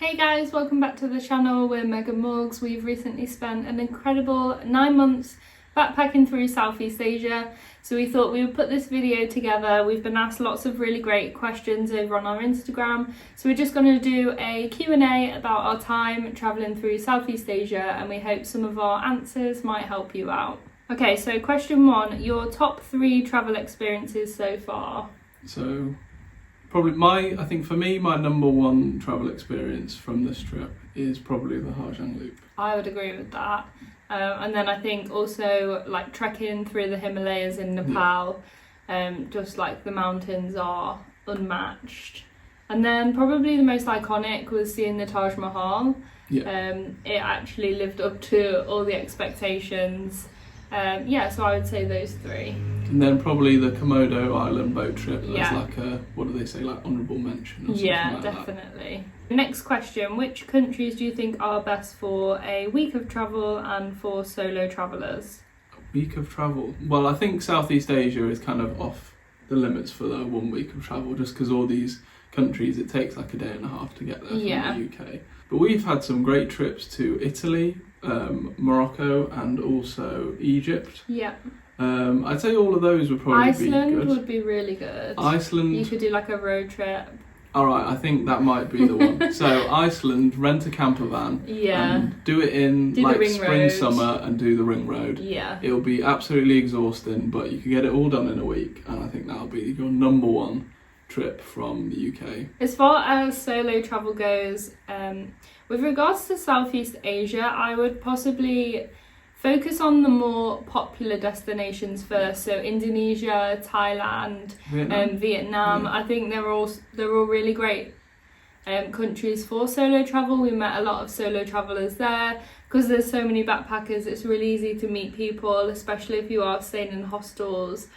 Hey guys, welcome back to the channel. We're megandmorgs. We've recently spent an incredible 9 months backpacking through Southeast Asia, so we thought we would put this video together. We've been asked lots of really great questions over on our Instagram, so we're just going to do a Q&A about our time travelling through Southeast Asia, and we hope some of our answers might help you out. Okay, so question 1, your top 3 travel experiences so far? So probably I think for me, my number one travel experience from this trip is probably the Harjang Loop. I would agree with that. And then I think also like trekking through the Himalayas in Nepal, just like the mountains are unmatched. And then probably the most iconic was seeing the Taj Mahal. It actually lived up to all the expectations. So I would say those 3. And then probably the Komodo Island boat trip as like a, what do they say, like honourable mention or something like definitely. Next question, which countries do you think are best for a week of travel and for solo travellers? A week of travel? Well, I think Southeast Asia is kind of off the limits for the 1 week of travel, just because all these countries, it takes like a day and a half to get there from the UK. But we've had some great trips to Italy, Morocco and also Egypt. I'd say all of those would probably be good. Iceland would be really good. Iceland. You could do like a road trip. Alright, I think that might be the one. So Iceland, rent a camper van and do it in like spring, summer and do the ring road. It'll be absolutely exhausting, but you can get it all done in a week, and I think that'll be your number one trip from the UK. As far as solo travel goes, with regards to Southeast Asia, I would possibly focus on the more popular destinations first. So Indonesia, Thailand, Vietnam. I think they're all really great countries for solo travel. We met a lot of solo travellers there because there's so many backpackers. It's really easy to meet people, especially if you are staying in hostels.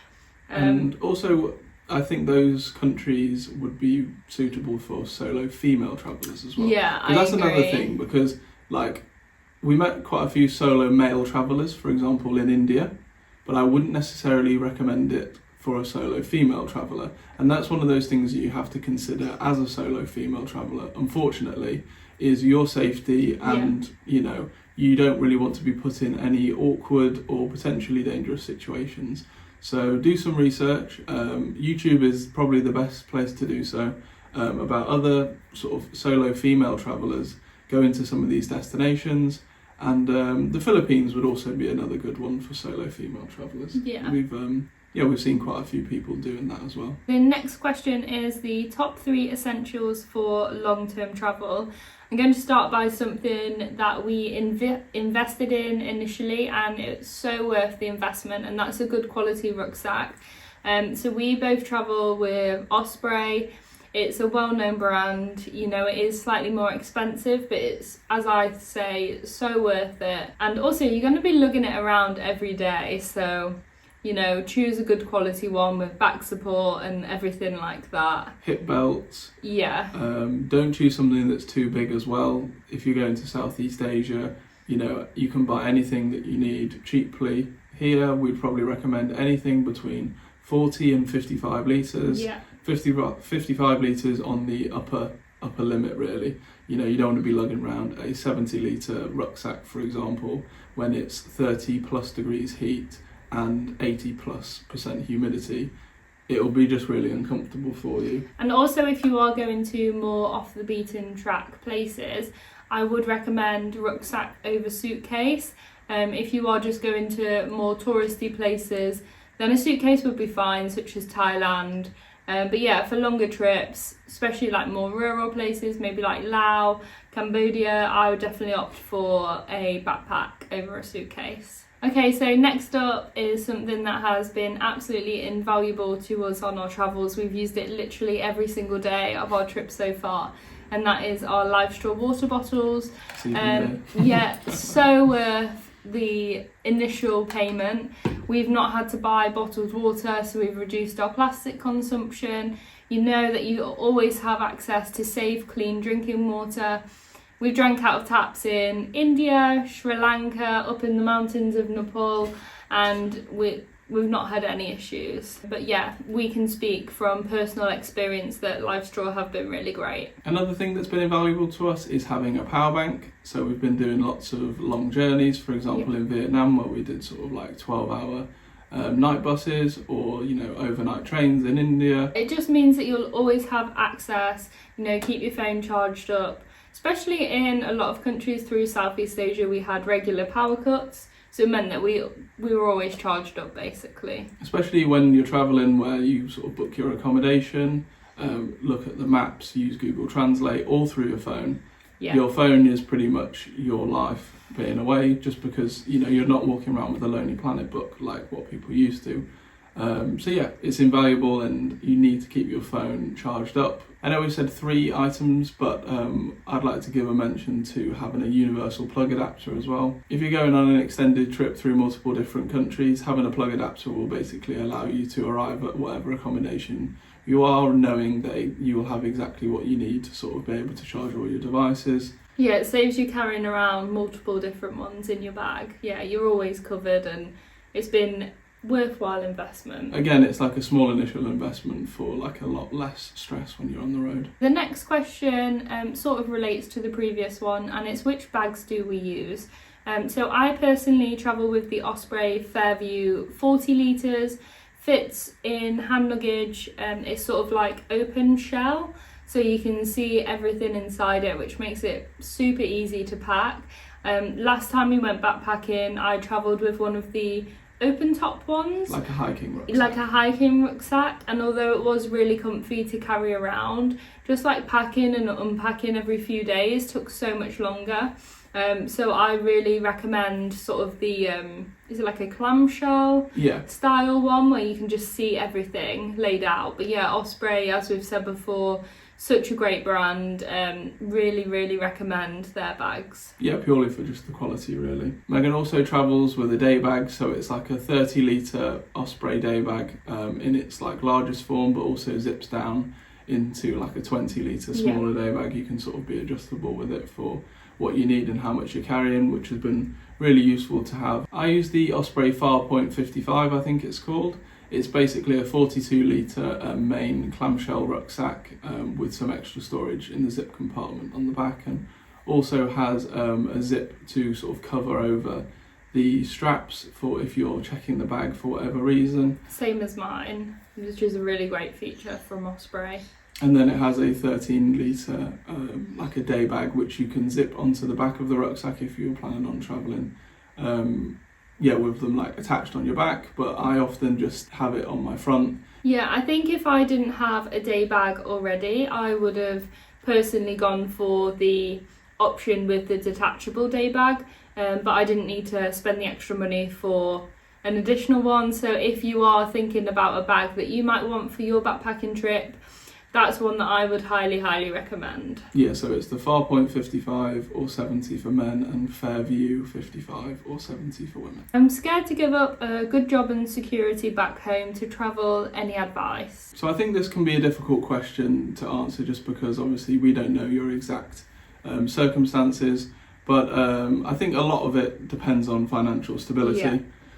And also, I think those countries would be suitable for solo female travellers as well. That's another thing, because like we met quite a few solo male travellers, for example, in India, but I wouldn't necessarily recommend it for a solo female traveller. And that's one of those things that you have to consider as a solo female traveller, unfortunately, is your safety and, you don't really want to be put in any awkward or potentially dangerous situations. So do some research. YouTube is probably the best place to do so, about other sort of solo female travellers going to some of these destinations. And the Philippines would also be another good one for solo female travellers. We've seen quite a few people doing that as well. The next question is the top 3 essentials for long-term travel. I'm going to start by something that we invested in initially, and it's so worth the investment, and that's a good quality rucksack. So we both travel with Osprey. It's a well-known brand, it is slightly more expensive, but it's, as I say, so worth it. And also you're going to be lugging it around every day, so choose a good quality one with back support and everything like that. Hip belts. Don't choose something that's too big as well. If you're going to Southeast Asia, you can buy anything that you need cheaply. Here we'd probably recommend anything between 40 and 55 litres. 55 litres on the upper limit, really. You don't want to be lugging around a 70 litre rucksack, for example, when it's 30 plus degrees heat and 80+% humidity. It'll be just really uncomfortable for you. And also, if you are going to more off the beaten track places, I would recommend rucksack over suitcase. If you are just going to more touristy places, then a suitcase would be fine, such as Thailand. But for longer trips, especially like more rural places, maybe like Laos, Cambodia, I would definitely opt for a backpack over a suitcase. Okay, so next up is something that has been absolutely invaluable to us on our travels. We've used it literally every single day of our trip so far, and that is our Live Straw water bottles. So worth the initial payment. We've not had to buy bottled water, so we've reduced our plastic consumption. You know that you always have access to safe, clean drinking water. We've drank out of taps in India, Sri Lanka, up in the mountains of Nepal, and we've not had any issues. But yeah, we can speak from personal experience that LifeStraw have been really great. Another thing that's been invaluable to us is having a power bank. So we've been doing lots of long journeys, for example in Vietnam, where we did sort of like 12-hour night buses, or overnight trains in India. It just means that you'll always have access, keep your phone charged up. Especially in a lot of countries through Southeast Asia, we had regular power cuts, so it meant that we were always charged up basically. Especially when you're travelling, where you sort of book your accommodation, look at the maps, use Google Translate all through your phone. Yeah. Your phone is pretty much your life being away, just because you're not walking around with a Lonely Planet book like what people used to. So yeah, it's invaluable, and you need to keep your phone charged up. I know we've said 3 items, but I'd like to give a mention to having a universal plug adapter as well. If you're going on an extended trip through multiple different countries, having a plug adapter will basically allow you to arrive at whatever accommodation you are, knowing that you will have exactly what you need to sort of be able to charge all your devices. Yeah, it saves you carrying around multiple different ones in your bag. Yeah, you're always covered, and it's been worthwhile investment. Again, it's like a small initial investment for like a lot less stress when you're on the road. The next question sort of relates to the previous one, and it's which bags do we use? So I personally travel with the Osprey Fairview 40 litres, fits in hand luggage, it's sort of like open shell, so you can see everything inside it, which makes it super easy to pack. Last time we went backpacking, I travelled with one of the open top ones, like a hiking rucksack, and although it was really comfy to carry around, just like packing and unpacking every few days took so much longer. So I really recommend sort of the is it like a clamshell style one where you can just see everything laid out. But yeah, Osprey, as we've said before, such a great brand, really recommend their bags. Yeah, purely for just the quality really. Megan also travels with a day bag, so it's like a 30 litre Osprey day bag in its like largest form, but also zips down into like a 20 litre smaller day bag. You can sort of be adjustable with it for what you need and how much you're carrying, which has been really useful to have. I use the Osprey Farpoint 55, I think it's called. It's basically a 42 litre main clamshell rucksack with some extra storage in the zip compartment on the back, and also has a zip to sort of cover over the straps for if you're checking the bag for whatever reason. Same as mine, which is a really great feature from Osprey. And then it has a 13 litre like a day bag, which you can zip onto the back of the rucksack if you're planning on travelling. With them like attached on your back, but I often just have it on my front. Yeah, I think if I didn't have a day bag already, I would have personally gone for the option with the detachable day bag, but I didn't need to spend the extra money for an additional one. So if you are thinking about a bag that you might want for your backpacking trip, that's one that I would highly recommend. Yeah, so it's the Farpoint 55 or 70 for men, and Fairview 55 or 70 for women. I'm scared to give up a good job and security back home to travel. Any advice? So I think this can be a difficult question to answer, just because obviously we don't know your exact circumstances, but I think a lot of it depends on financial stability. Yeah.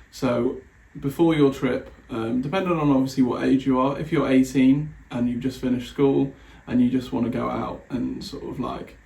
So before your trip, depending on obviously what age you are, if you're 18 and you've just finished school and you just want to go out and sort of like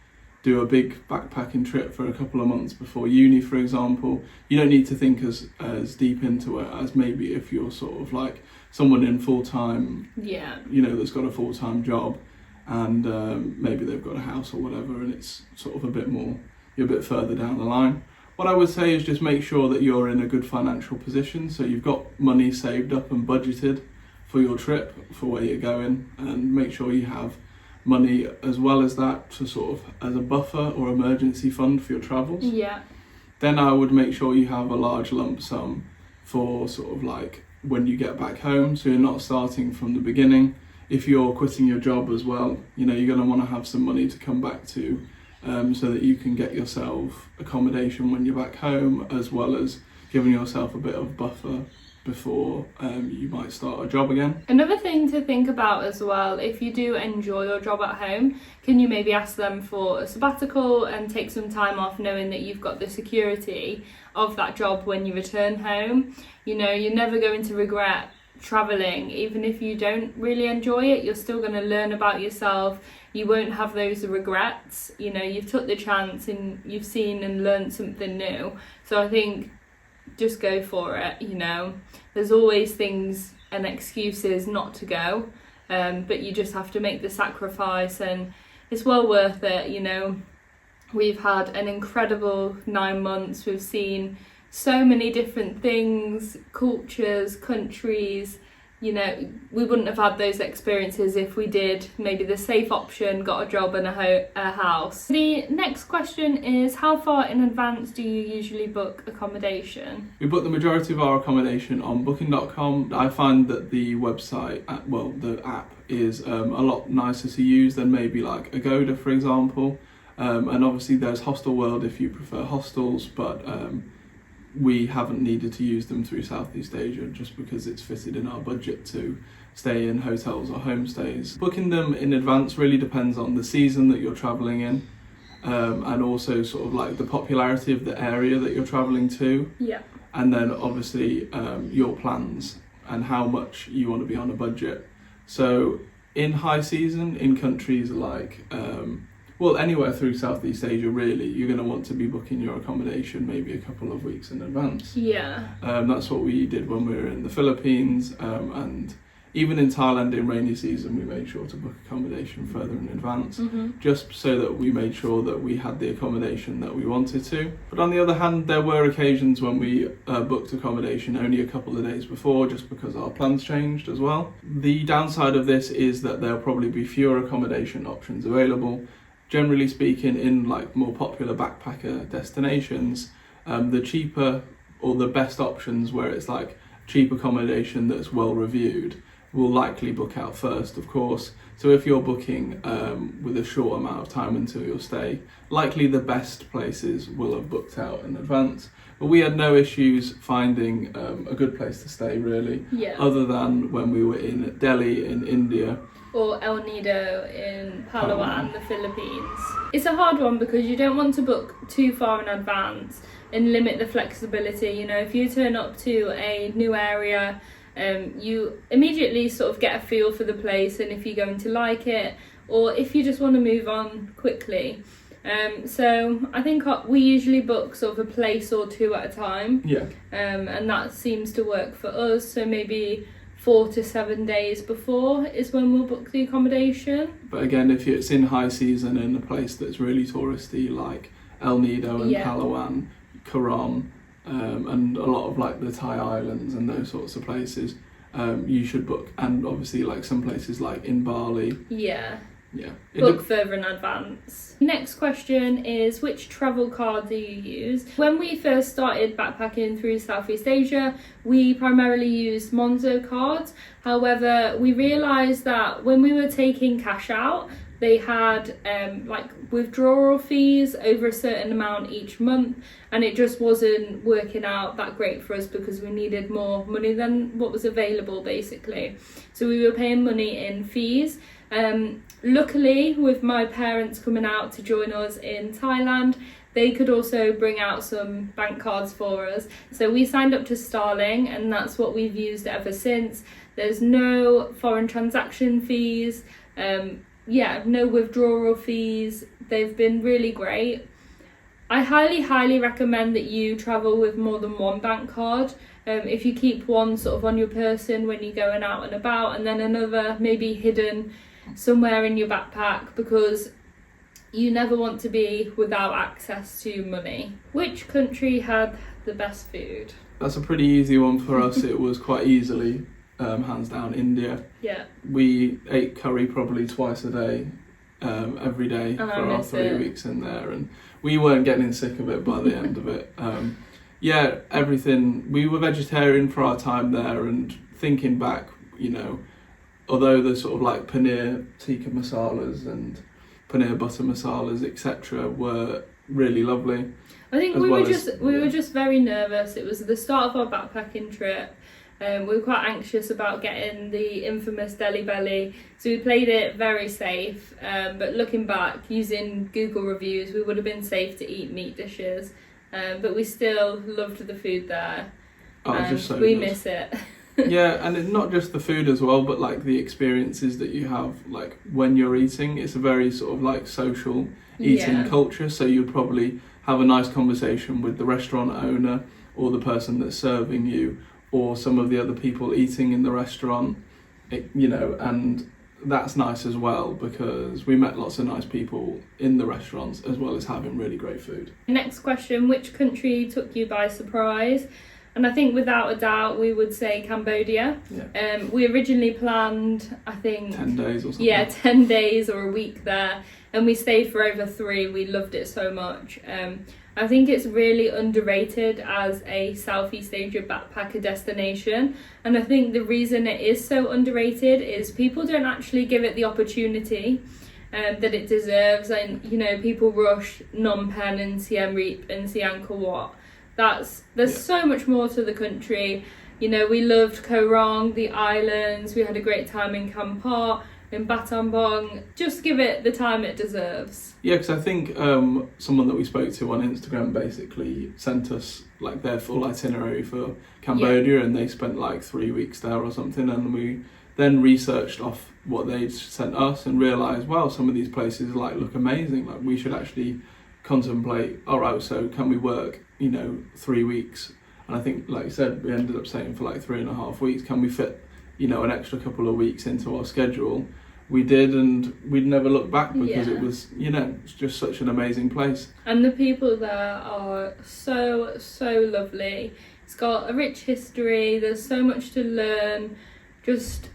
do a big backpacking trip for a couple of months before uni, for example, you don't need to think as deep into it as maybe if you're sort of like someone in full-time, that's got a full-time job, and maybe they've got a house or whatever, and it's sort of a bit more, you're a bit further down the line. What I would say is just make sure that you're in a good financial position, so you've got money saved up and budgeted for your trip, for where you're going, and make sure you have money as well as that to sort of as a buffer or emergency fund for your travels. Yeah. Then I would make sure you have a large lump sum for sort of like when you get back home, so you're not starting from the beginning. If you're quitting your job as well, you're going to want to have some money to come back to, so that you can get yourself accommodation when you're back home, as well as giving yourself a bit of buffer before you might start a job again. Another thing to think about as well, if you do enjoy your job at home, can you maybe ask them for a sabbatical and take some time off, knowing that you've got the security of that job when you return home? You know, you're never going to regret travelling. Even if you don't really enjoy it, you're still going to learn about yourself. You won't have those regrets. You know, you've took the chance and you've seen and learned something new. So I think just go for it. You know, there's always things and excuses not to go, but you just have to make the sacrifice, and it's well worth it. You know, we've had an incredible 9 months. We've seen so many different things, cultures, countries. You know, we wouldn't have had those experiences if we did maybe the safe option, got a job and a house. The next question is, how far in advance do you usually book accommodation? We book the majority of our accommodation on booking.com. I find that the website, the app is a lot nicer to use than maybe like Agoda, for example. And obviously there's Hostel World if you prefer hostels, but we haven't needed to use them through Southeast Asia just because it's fitted in our budget to stay in hotels or homestays. Booking them in advance really depends on the season that you're travelling in, and also sort of like the popularity of the area that you're travelling to. Yeah. And then obviously your plans and how much you want to be on a budget. So in high season, in countries like anywhere through Southeast Asia really, you're going to want to be booking your accommodation maybe a couple of weeks in advance. Yeah. That's what we did when we were in the Philippines, and even in Thailand in rainy season we made sure to book accommodation further in advance, just so that we made sure that we had the accommodation that we wanted to. But on the other hand, there were occasions when we booked accommodation only a couple of days before, just because our plans changed as well. The downside of this is that there'll probably be fewer accommodation options available. Generally speaking, in like more popular backpacker destinations, the cheaper or the best options where it's like cheap accommodation that's well reviewed will likely book out first, of course. So if you're booking with a short amount of time until your stay, likely the best places will have booked out in advance. But we had no issues finding a good place to stay really, other than when we were in Delhi in India. Or El Nido in Palawan, the Philippines. It's a hard one because you don't want to book too far in advance and limit the flexibility. You know, if you turn up to a new area, you immediately sort of get a feel for the place and if you're going to like it, or if you just want to move on quickly. So I think we usually book sort of a place or two at a time. Yeah. And that seems to work for us. So maybe 4 to 7 days before is when we'll book the accommodation. But again, if it's in high season in a place that's really touristy like El Nido and Palawan, Coron, and a lot of like the Thai islands and those sorts of places, you should book. And obviously like some places like in Bali. Yeah. Yeah. Book further in advance. Next question is, which travel card do you use? When we first started backpacking through Southeast Asia, we primarily used Monzo cards. However, we realised that when we were taking cash out, they had like withdrawal fees over a certain amount each month, and it just wasn't working out that great for us because we needed more money than what was available basically. So we were paying money in fees. Luckily, with my parents coming out to join us in Thailand, they could also bring out some bank cards for us. So we signed up to Starling, and that's what we've used ever since. There's no foreign transaction fees, no withdrawal fees. They've been really great. I highly recommend that you travel with more than one bank card. If you keep one sort of on your person when you're going out and about, and then another maybe hidden somewhere in your backpack, because you never want to be without access to money. Which country had the best food? That's a pretty easy one for us. It was quite easily, hands down, India. Yeah. We ate curry probably twice a day, every day for our 3 weeks in there, and we weren't getting sick of it by the end of it. Everything. We were vegetarian for our time there, and thinking back, you know, although the sort of like paneer tikka masalas and paneer butter masalas, etc., were really lovely. I think we were just very nervous. It was the start of our backpacking trip. We were quite anxious about getting the infamous Deli Belly, so we played it very safe. But looking back, using Google reviews, we would have been safe to eat meat dishes. But we still loved the food there. Just so we good. miss it. Yeah, and it's not just the food as well, but like the experiences that you have, like when you're eating. It's a very sort of like social eating culture, so you'd probably have a nice conversation with the restaurant owner or the person that's serving you or some of the other people eating in the restaurant, and that's nice as well because we met lots of nice people in the restaurants as well as having really great food. Next question, which country took you by surprise? And I think without a doubt we would say Cambodia. Yeah. We originally planned, I think... 10 days or something. Yeah, 10 days or a week there. And we stayed for over 3. We loved it so much. I think it's really underrated as a Southeast Asia backpacker destination. And I think the reason it is so underrated is people don't actually give it the opportunity that it deserves. And, people rush Phnom Penh and Siem Reap and Angkor Wat. There's so much more to the country. We loved Koh Rong, the islands. We had a great time in Kampot, in Battambang. Just give it the time it deserves. Yeah, because I think someone that we spoke to on Instagram basically sent us like their full itinerary for Cambodia, and they spent like 3 weeks there or something, and we then researched off what they'd sent us and realised, wow, some of these places like look amazing. Like we should actually contemplate, all right, so can we work 3 weeks? And I think, like you said, we ended up staying for like 3.5 weeks. Can we fit an extra couple of weeks into our schedule? We did, and we'd never look back because it was it's just such an amazing place. And the people there are so lovely. It's got a rich history, there's so much to learn. Just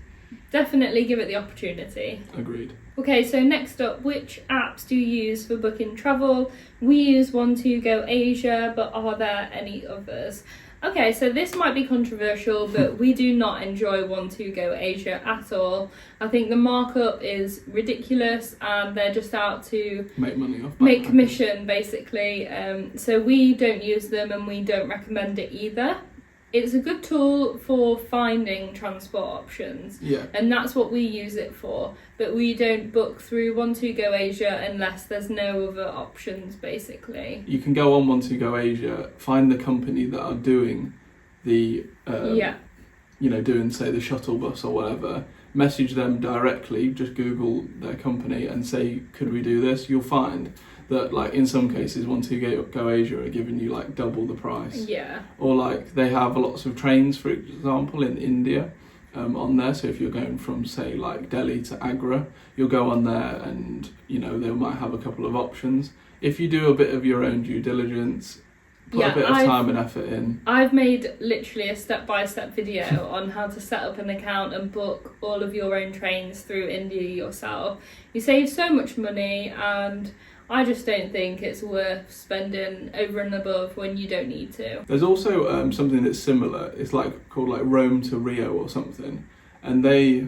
definitely give it the opportunity. Agreed. Okay, so next up, which apps do you use for booking travel? We use One2Go Asia, but are there any others? Okay, so this might be controversial, but we do not enjoy One2Go Asia at all. I think the markup is ridiculous and they're just out to make money off make commission, basically. So we don't use them and we don't recommend it either. It's a good tool for finding transport options, and that's what we use it for. But we don't book through One2Go Asia unless there's no other options, basically. You can go on One2Go Asia, find the company that are doing the, doing, say, the shuttle bus or whatever, message them directly, just Google their company and say, could we do this? You'll find that, like, in some cases, One2Go Asia are giving you, like, double the price. Yeah. Or, like, they have lots of trains, for example, in India on there. So if you're going from, say, like, Delhi to Agra, you'll go on there and, they might have a couple of options. If you do a bit of your own due diligence, put a bit of time and effort in. I've made literally a step-by-step video on how to set up an account and book all of your own trains through India yourself. You save so much money, and I just don't think it's worth spending over and above when you don't need to. There's also something that's similar. It's called Rome to Rio or something, and they're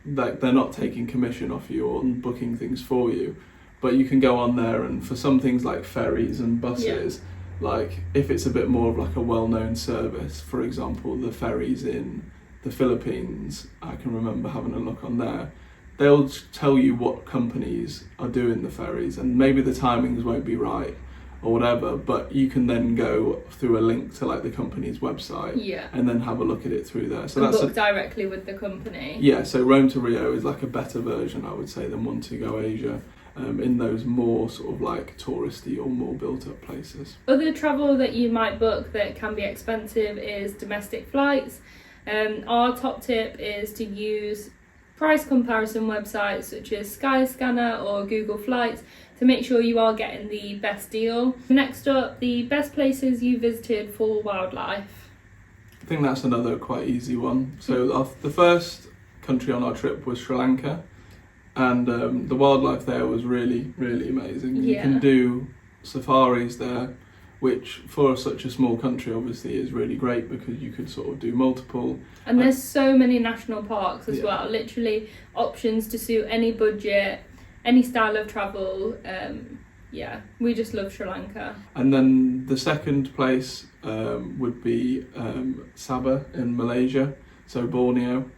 not taking commission off you or booking things for you, but you can go on there, and for some things like ferries and buses, like if it's a bit more of like a well-known service, for example, the ferries in the Philippines, I can remember having a look on there. They'll tell you what companies are doing the ferries, and maybe the timings won't be right or whatever, but you can then go through a link to like the company's website and then have a look at it through there. So and book directly with the company. Yeah, so Rome to Rio is like a better version, I would say, than One2Go Asia. In those more sort of like touristy or more built up places. Other travel that you might book that can be expensive is domestic flights. Our top tip is to use price comparison websites such as Skyscanner or Google Flights to make sure you are getting the best deal. Next up, the best places you visited for wildlife. I think that's another quite easy one. So the first country on our trip was Sri Lanka. And the wildlife there was really, really amazing. You can do safaris there, which for such a small country obviously is really great because you could sort of do multiple. And there's so many national parks as well, literally options to suit any budget, any style of travel. yeah, we just love Sri Lanka. And then the second place would be Sabah in Malaysia, so Borneo.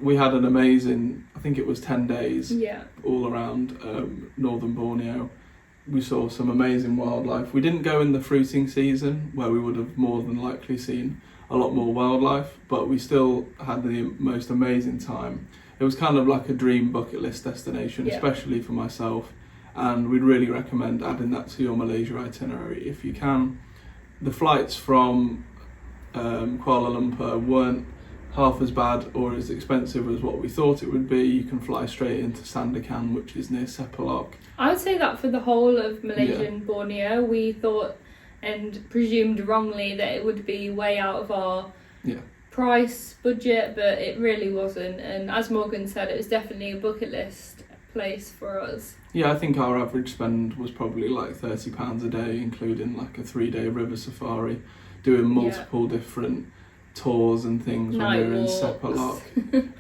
We had an amazing, I think it was 10 days all around northern Borneo. We saw some amazing wildlife. We didn't go in the fruiting season where we would have more than likely seen a lot more wildlife, but we still had the most amazing time. It was kind of like a dream bucket list destination, especially for myself, and we'd really recommend adding that to your Malaysia itinerary if you can. The flights from Kuala Lumpur weren't half as bad or as expensive as what we thought it would be. You can fly straight into Sandakan, which is near Sepalok. I would say that for the whole of Malaysian Borneo, we thought and presumed wrongly that it would be way out of our price budget, but it really wasn't. And as Morgan said, it was definitely a bucket list place for us. Yeah, I think our average spend was probably like £30 a day, including like a 3-day river safari, doing multiple different tours and things when we were in Sepalok.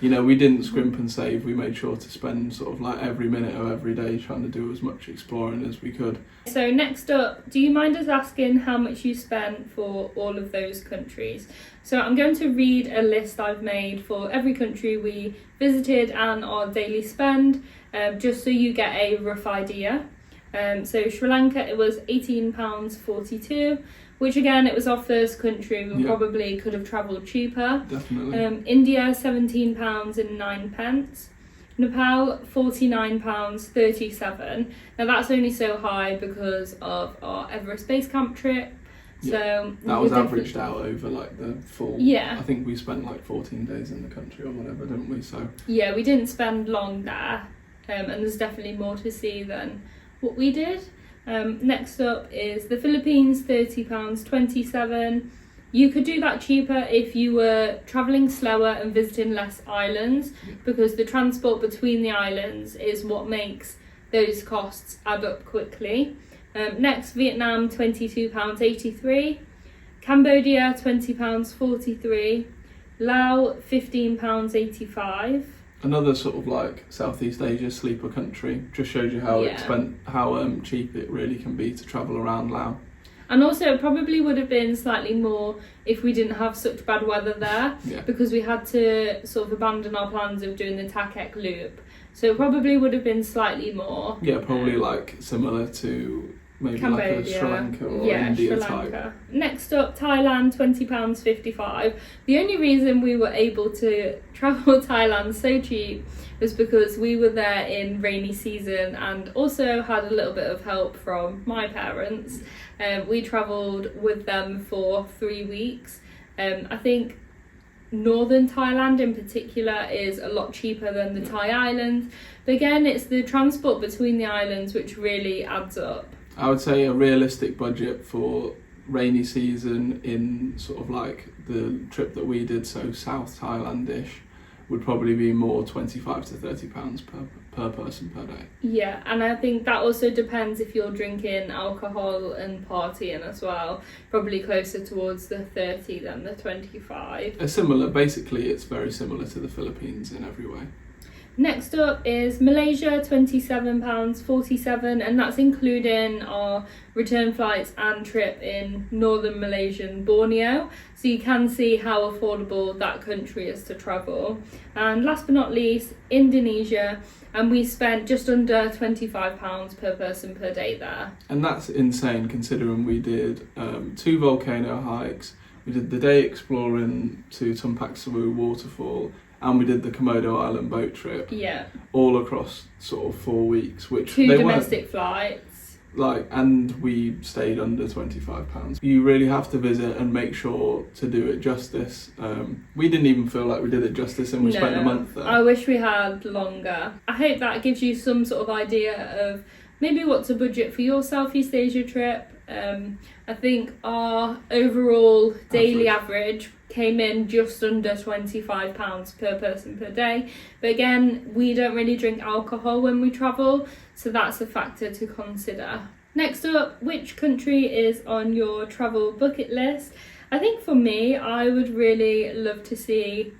You know, we didn't scrimp and save. We made sure to spend sort of like every minute of every day trying to do as much exploring as we could. So next up, do you mind us asking how much you spent for all of those countries? So I'm going to read a list I've made for every country we visited and our daily spend, just so you get a rough idea. So Sri Lanka, it was £18.42, which again, it was our first country. We probably could have travelled cheaper. Definitely. India, £17.09. Nepal, £49.37. Now that's only so high because of our Everest Base Camp trip. So that was averaged out over like the full. I think we spent like 14 days in the country or whatever, didn't we? So yeah, we didn't spend long there, and there's definitely more to see than what we did. Next up is the Philippines, £30.27. You could do that cheaper if you were travelling slower and visiting less islands, because the transport between the islands is what makes those costs add up quickly. Next, Vietnam, £22.83. Cambodia, £20.43. Laos, £15.85. Another sort of like Southeast Asia sleeper country. Just shows you how cheap it really can be to travel around Laos. And also it probably would have been slightly more if we didn't have such bad weather there, because we had to sort of abandon our plans of doing the Takek loop. So it probably would have been slightly more. Yeah, probably like similar to maybe Cambodia. Like a Sri Lanka or India Sri Lanka type. Next up, Thailand, £20.55. The only reason we were able to travel Thailand so cheap was because we were there in rainy season and also had a little bit of help from my parents. We travelled with them for 3 weeks. I think northern Thailand in particular is a lot cheaper than the Thai islands. But again, it's the transport between the islands which really adds up. I would say a realistic budget for rainy season in sort of like the trip that we did, so South Thailand-ish, would probably be more £25 to £30 per person per day. Yeah, and I think that also depends if you're drinking alcohol and partying as well. Probably closer towards the 30 than the 25. Basically it's very similar to the Philippines in every way. Next up is Malaysia, £27.47, and that's including our return flights and trip in northern Malaysian Borneo. So you can see how affordable that country is to travel. And last but not least, Indonesia, and we spent just under £25 per person per day there. And that's insane considering we did 2 volcano hikes, we did the day exploring to Tumpak Sewu waterfall, and we did the Komodo Island boat trip. Yeah. All across sort of 4 weeks, which 2 domestic flights. And we stayed under £25. You really have to visit and make sure to do it justice. We didn't even feel like we did it justice, and we spent a month there. I wish we had longer. I hope that gives you some sort of idea of maybe what to budget for your Southeast Asia trip. I think our overall daily average came in just under £25 per person per day. But again, we don't really drink alcohol when we travel, so that's a factor to consider. Next up, which country is on your travel bucket list? I think for me, I would really love to see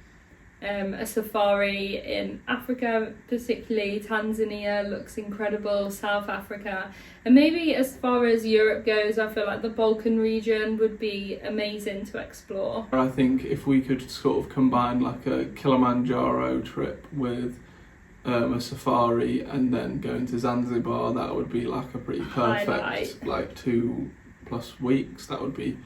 a safari in Africa, particularly Tanzania looks incredible, South Africa, and maybe as far as Europe goes, I feel like the Balkan region would be amazing to explore. I think if we could sort of combine like a Kilimanjaro trip with a safari and then going to Zanzibar, that would be like a pretty perfect highlight. Like 2+ weeks. That would be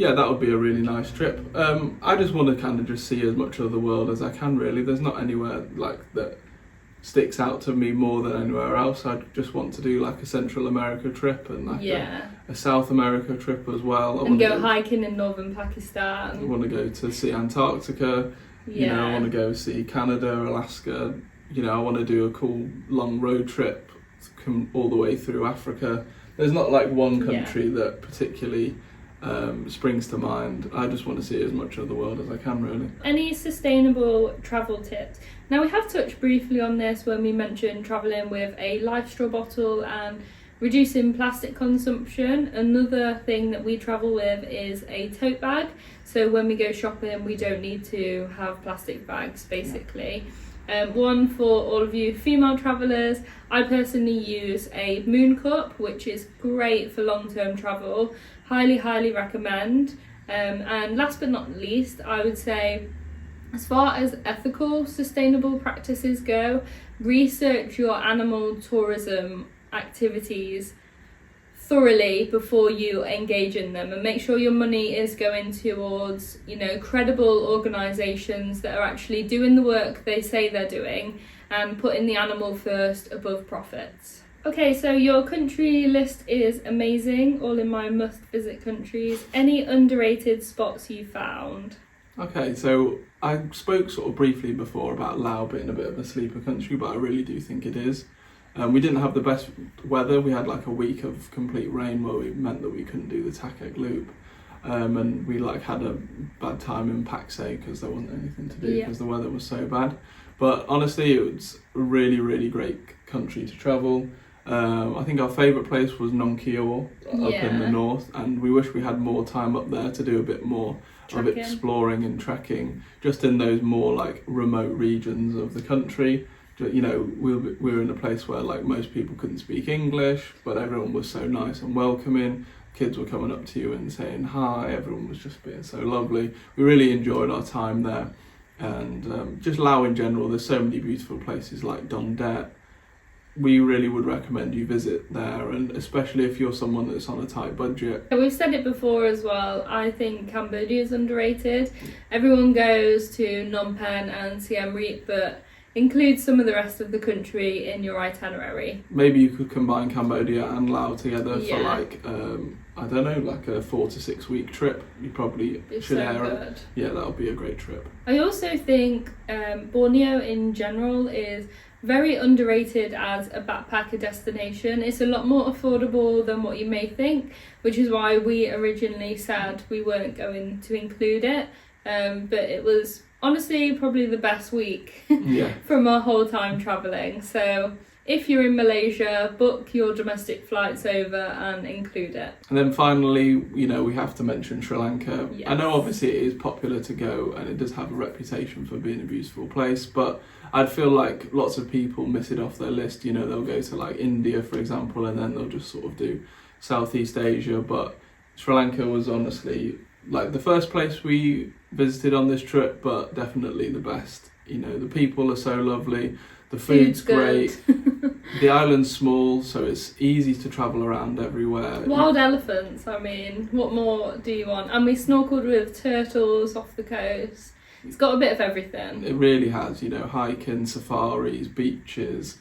a really nice trip. I just want to kind of just see as much of the world as I can, really. There's not anywhere like that sticks out to me more than anywhere else. I just want to do like a Central America trip and like a South America trip as well. And go hiking in northern Pakistan. I want to go to see Antarctica. You know, I want to go see Canada, Alaska. You know, I want to do a cool long road trip all the way through Africa. There's not like one country that particularly springs to mind. I just want to see as much of the world as I can, really. Any sustainable travel tips? Now, we have touched briefly on this when we mentioned travelling with a life straw bottle and reducing plastic consumption. Another thing that we travel with is a tote bag, so when we go shopping we don't need to have plastic bags, basically. One for all of you female travellers, I personally use a moon cup, which is great for long-term travel. Highly recommend. And last but not least, I would say, as far as ethical, sustainable practices go, research your animal tourism activities thoroughly before you engage in them, and make sure your money is going towards, you know, credible organisations that are actually doing the work they say they're doing and putting the animal first above profits. Okay, so your country list is amazing, all in my must visit countries. Any underrated spots you found? Okay, so I spoke sort of briefly before about Laos being a bit of a sleeper country, but I really do think it is. We didn't have the best weather. We had like a week of complete rain where it meant that we couldn't do the Takek Loop. And we like had a bad time in Paksay because there wasn't anything to do because the weather was so bad. But honestly, it was a really great country to travel. I think our favourite place was Nong Keo up in the north, and we wish we had more time up there to do a bit more of exploring and trekking just in those more like remote regions of the country. You know, we were in a place where like most people couldn't speak English, but everyone was so nice and welcoming. Kids were coming up to you and saying hi. Everyone was just being so lovely. We really enjoyed our time there. And just Laos in general, there's so many beautiful places like Don Det. We really would recommend you visit there, and especially if you're someone that's on a tight budget. We've said it before as well, I think Cambodia is underrated. Everyone goes to Phnom Penh and Siem Reap, but include some of the rest of the country in your itinerary. Maybe you could combine Cambodia and Laos together for like, I don't know, like a 4 to 6 week trip. You probably should air it. Yeah, that would be a great trip. I also think Borneo in general is very underrated as a backpacker destination. It's a lot more affordable than what you may think, which is why we originally said we weren't going to include it. But it was honestly probably the best week from our whole time travelling. So if you're in Malaysia, book your domestic flights over and include it. And then finally, you know, we have to mention Sri Lanka. Yes. I know obviously it is popular to go and it does have a reputation for being a beautiful place, but I'd feel like lots of people miss it off their list. You know, they'll go to like India, for example, and then they'll just sort of do Southeast Asia. But Sri Lanka was honestly like the first place we visited on this trip, but definitely the best. You know, the people are so lovely, the food's great, the island's small, so it's easy to travel around everywhere. Wild elephants, I mean, what more do you want? And we snorkeled with turtles off the coast. It's got a bit of everything. It really has, you know, hiking, safaris, beaches.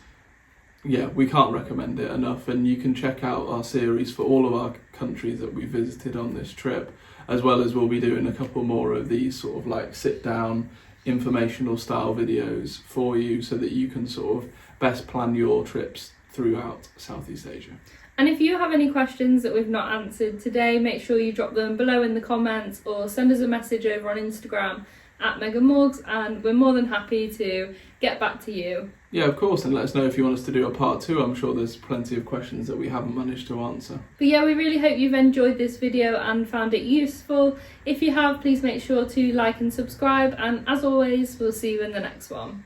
Yeah, we can't recommend it enough, and you can check out our series for all of our countries that we visited on this trip, as well as we'll be doing a couple more of these sort of like sit down informational style videos for you so that you can sort of best plan your trips throughout Southeast Asia. And if you have any questions that we've not answered today, make sure you drop them below in the comments or send us a message over on Instagram at megandmorgs, and we're more than happy to get back to you. Yeah, of course, and let us know if you want us to do a part 2. I'm sure there's plenty of questions that we haven't managed to answer. But yeah, we really hope you've enjoyed this video and found it useful. If you have, please make sure to like and subscribe, and as always, we'll see you in the next one.